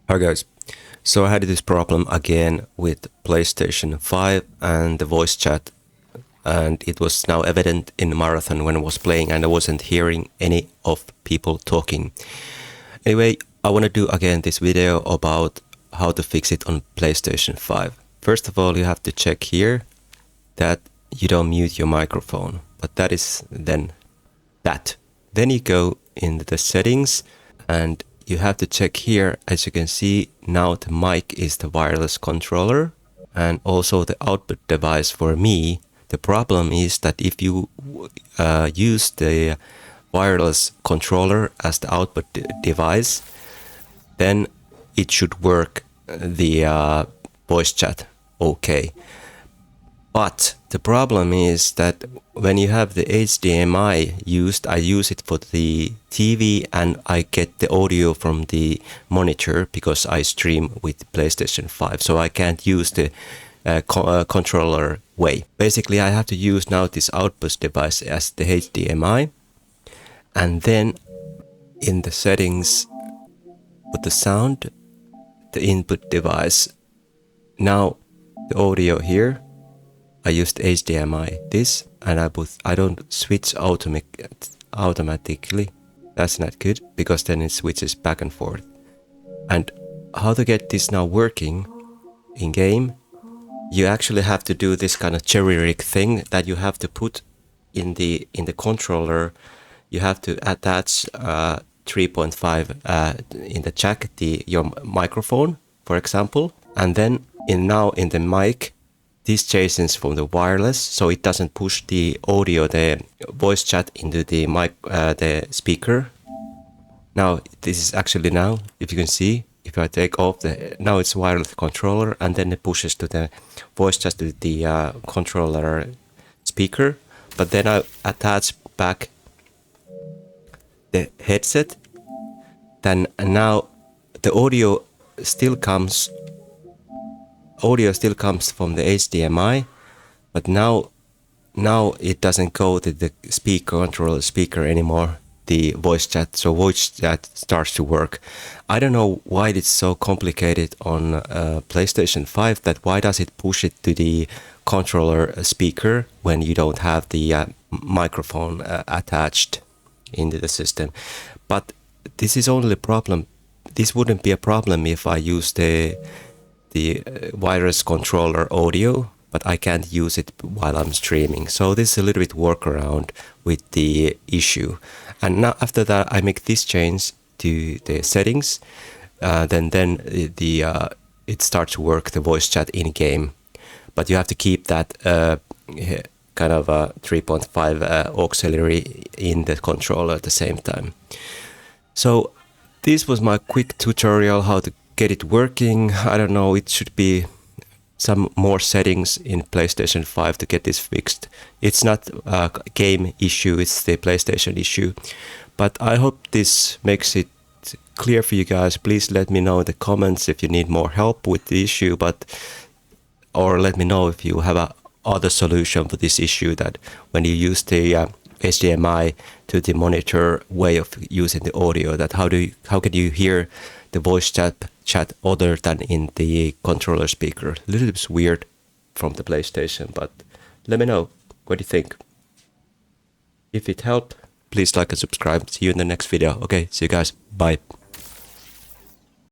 Hi guys, so I had this problem again with PlayStation 5 and the voice chat, and it was now evident in Marathon when I was playing and I wasn't hearing any of people talking. Anyway, I want to do again this video about how to fix it on PlayStation 5. First of all, you have to check here that you don't mute your microphone, but that is then that. Then you go into the settings and you have to check here. As you can see, now the mic is the wireless controller and also the output device for me. The problem is that if you use the wireless controller as the output device, then it should work the voice chat okay. But the problem is that when you have the HDMI used, I use it for the TV and I get the audio from the monitor because I stream with PlayStation 5. So I can't use the controller way. Basically, I have to use now this output device as the HDMI. And then in the settings, put the sound, the input device. Now the audio here. I used HDMI this and I don't switch automatically. That's not good because then it switches back and forth. And how to get this now working in game, you actually have to do this kind of cherry rig thing that you have to put in the controller. You have to attach 3.5 in the jack your microphone, for example, and then in the mic. This changes from the wireless, so it doesn't push the audio, the voice chat into the mic, the speaker. Now this is actually now, if you can see, if I take off now it's wireless controller, and then it pushes to the voice chat to the controller speaker. But then I attach back the headset. Then now the audio still comes from the HDMI, but now it doesn't go to the controller speaker anymore, the voice chat. So voice chat starts to work. I don't know why it's so complicated on PlayStation 5, that why does it push it to the controller speaker when you don't have the microphone attached into the system. But this is only a problem. This wouldn't be a problem if I use the wireless controller audio, but I can't use it while I'm streaming. So this is a little bit workaround with the issue. And now after that, I make this change to the settings. Then it starts to work the voice chat in game. But you have to keep that kind of a 3.5 auxiliary in the controller at the same time. So this was my quick tutorial how to get it working. I don't know, it should be some more settings in PlayStation 5 to get this fixed. It's not a game issue, it's the PlayStation issue. But I hope this makes it clear for you guys. Please let me know in the comments if you need more help with the issue, or let me know if you have a other solution for this issue, that when you use the HDMI to the monitor way of using the audio, that how can you hear the voice chat other than in the controller speaker. A little bit weird from the PlayStation, but let me know what you think. If it helped, please like and subscribe. See you in the next video. Okay, see you guys. Bye.